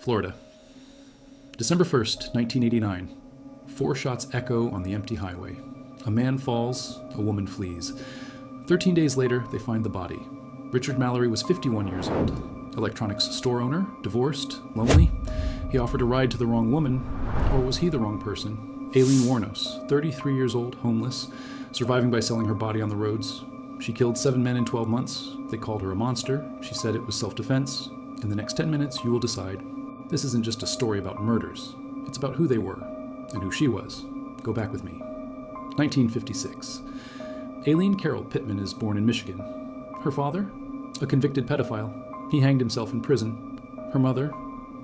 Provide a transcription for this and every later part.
Florida. December 1st, 1989. 4 shots echo on the empty highway. A man falls, a woman flees. 13 days later, they find the body. Richard Mallory was 51 years old. Electronics store owner, divorced, lonely. He offered a ride to the wrong woman, or was he the wrong person? Aileen Wuornos, 33 years old, homeless, surviving by selling her body on the roads. She killed 7 men in 12 months. They called her a monster. She said it was self-defense. In the next 10 minutes, you will decide. This isn't just a story about murders. It's about who they were and who she was. Go back with me. 1956. Aileen Carol Pittman is born in Michigan. Her father, a convicted pedophile. He hanged himself in prison. Her mother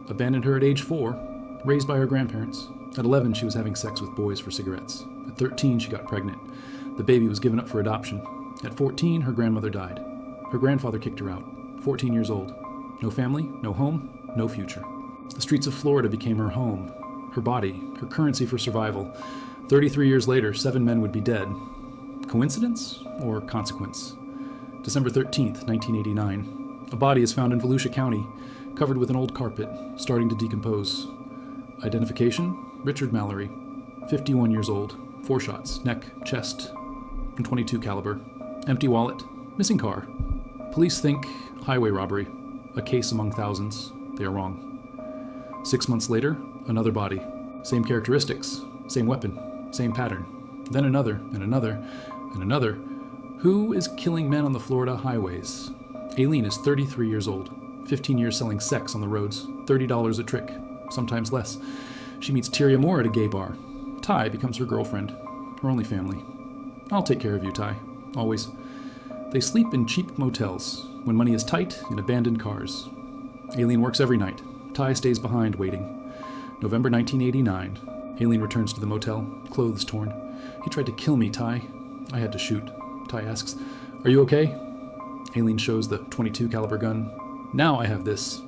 abandoned her at age 4, raised by her grandparents. At 11, she was having sex with boys for cigarettes. At 13, she got pregnant. The baby was given up for adoption. At 14, her grandmother died. Her grandfather kicked her out. 14 years old. No family, no home, no future. The streets of Florida became her home, her body, her currency for survival. 33 years later, 7 men would be dead. Coincidence or consequence? December 13th, 1989. A body is found in Volusia County, covered with an old carpet, starting to decompose. Identification? Richard Mallory, 51 years old, 4 shots, neck, chest, and .22 caliber. Empty wallet, missing car. Police think highway robbery, a case among thousands. They are wrong. 6 months later, another body. Same characteristics, same weapon, same pattern. Then another, and another, and another. Who is killing men on the Florida highways? Aileen is 33 years old, 15 years selling sex on the roads, $30 a trick, sometimes less. She meets Tyria Moore at a gay bar. Ty becomes her girlfriend, her only family. I'll take care of you, Ty, always. They sleep in cheap motels, when money is tight, in abandoned cars. Aileen works every night. Ty stays behind, waiting. November 1989. Aileen returns to the motel, clothes torn. He tried to kill me, Ty. I had to shoot. Ty asks, "Are you okay?" Aileen shows the .22 caliber gun. "Now I have this."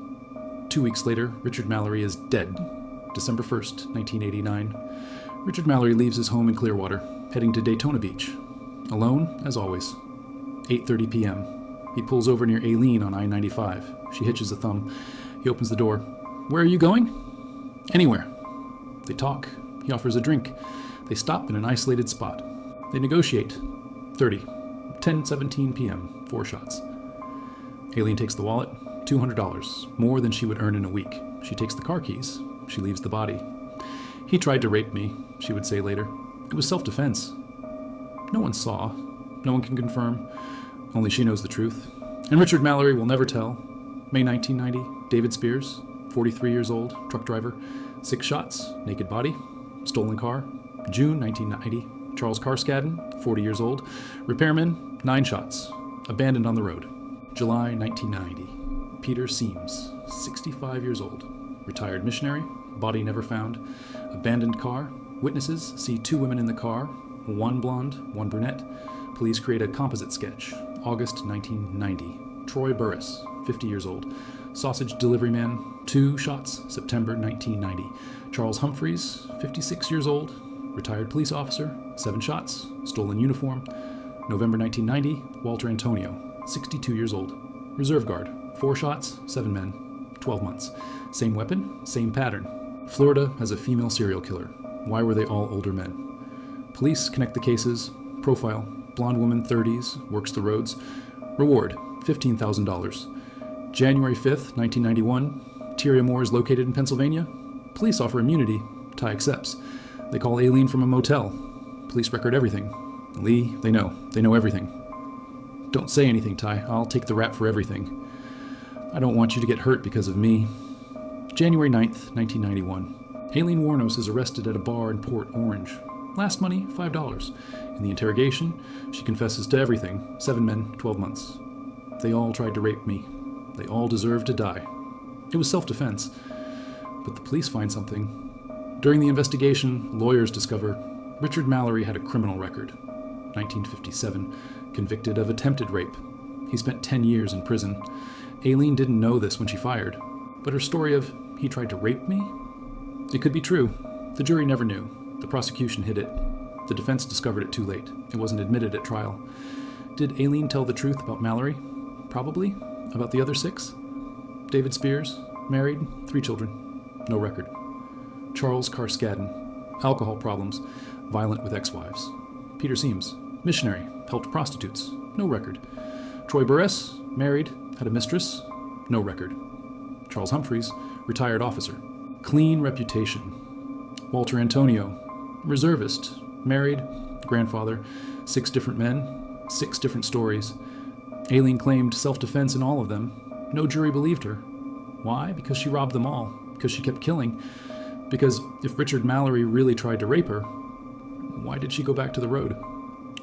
2 weeks later, Richard Mallory is dead. December 1st, 1989. Richard Mallory leaves his home in Clearwater, heading to Daytona Beach. Alone, as always. 8:30 p.m. He pulls over near Aileen on I-95. She hitches a thumb. He opens the door. "Where are you going?" "Anywhere." They talk. He offers a drink. They stop in an isolated spot. They negotiate. 10:17 p.m. 4 shots. Aileen takes the wallet. $200, more than she would earn in a week. She takes the car keys. She leaves the body. "He tried to rape me," she would say later. "It was self-defense." No one saw. No one can confirm. Only she knows the truth. And Richard Mallory will never tell. May 1990, David Spears, 43 years old, truck driver, 6 shots, naked body, stolen car. June 1990, Charles Carskadden, 40 years old, repairman, 9 shots, abandoned on the road. July 1990, Peter Seams, 65 years old, retired missionary, body never found, abandoned car. Witnesses see 2 women in the car, 1 blonde, 1 brunette. Police create a composite sketch. August 1990. Troy Burris, 50 years old. Sausage delivery man, 2 shots, September 1990. Charles Humphreys, 56 years old. Retired police officer, 7 shots, stolen uniform. November 1990. Walter Antonio, 62 years old. Reserve guard, 4 shots, 7 men, 12 months. Same weapon, same pattern. Florida has a female serial killer. Why were they all older men? Police connect the cases. Profile, blonde woman, 30s, works the roads. Reward, $15,000. January 5th, 1991, Tyria Moore is located in Pennsylvania. Police offer immunity. Ty accepts. They call Aileen from a motel. Police record everything. Lee, they know. They know everything. "Don't say anything, Ty. I'll take the rap for everything. I don't want you to get hurt because of me." January 9th, 1991. Aileen Wuornos is arrested at a bar in Port Orange. Last money, $5. In the interrogation, she confesses to everything. 7 men, 12 months. "They all tried to rape me. They all deserved to die. It was self-defense." But the police find something. During the investigation, lawyers discover Richard Mallory had a criminal record. 1957, convicted of attempted rape. He spent 10 years in prison. Aileen didn't know this when she fired, but her story of, "He tried to rape me?" It could be true. The jury never knew. The prosecution hid it. The defense discovered it too late. It wasn't admitted at trial. Did Aileen tell the truth about Mallory? Probably. About the other 6? David Spears, married, 3 children. No record. Charles Carskadden, alcohol problems, violent with ex-wives. Peter Seams, missionary, helped prostitutes. No record. Troy Burress, married, had a mistress. No record. Charles Humphreys, retired officer. Clean reputation. Walter Antonio, reservist, married, grandfather, 6 different men, 6 different stories. Aileen claimed self-defense in all of them. No jury believed her. Why? Because she robbed them all. Because she kept killing. Because if Richard Mallory really tried to rape her, why did she go back to the road?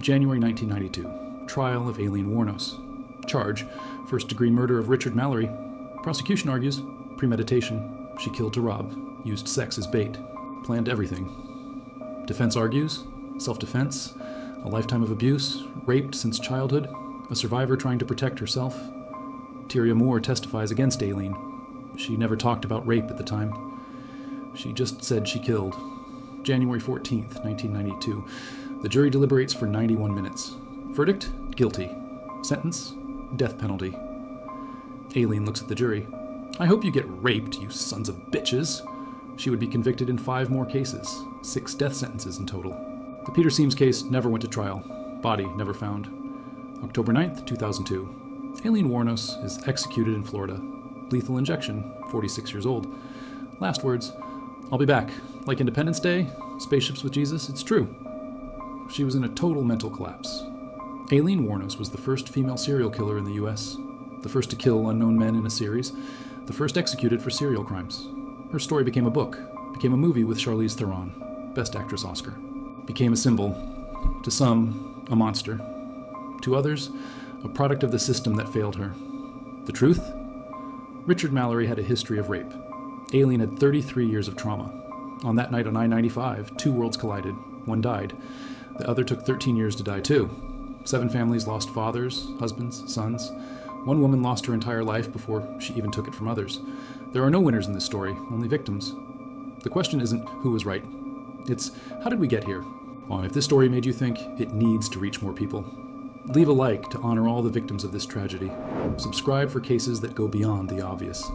January 1992. Trial of Aileen Wuornos. Charge: first-degree murder of Richard Mallory. Prosecution argues premeditation. She killed to rob. Used sex as bait. Planned everything. Defense argues self-defense. A lifetime of abuse. Raped since childhood. A survivor trying to protect herself. Tyria Moore testifies against Aileen. She never talked about rape at the time. She just said she killed. January 14th, 1992. The jury deliberates for 91 minutes. Verdict: guilty. Sentence: death penalty. Aileen looks at the jury. I hope you get raped, you sons of bitches. She would be convicted in 5 more cases. 6 death sentences in total. The Peter Seams case never went to trial. Body never found. October 9th, 2002. Aileen Wuornos is executed in Florida. Lethal injection, 46 years old. Last words: I'll be back. Like Independence Day, Spaceships with Jesus, it's true. She was in a total mental collapse. Aileen Wuornos was the first female serial killer in the U.S., the first to kill unknown men in a series, the first executed for serial crimes. Her story became a book, became a movie with Charlize Theron, Best Actress Oscar. Became a symbol. To some, a monster. To others, a product of the system that failed her. The truth? Richard Mallory had a history of rape. Aileen had 33 years of trauma. On that night on I-95, 2 worlds collided. 1 died. The other took 13 years to die too. 7 families lost fathers, husbands, sons. 1 woman lost her entire life before she even took it from others. There are no winners in this story, only victims. The question isn't who was right. It's how did we get here? Well, if this story made you think, it needs to reach more people. Leave a like to honor all the victims of this tragedy. Subscribe for cases that go beyond the obvious.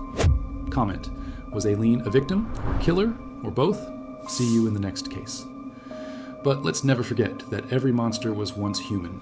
Comment: was Aileen a victim, or a killer, or both? See you in the next case. But let's never forget that every monster was once human.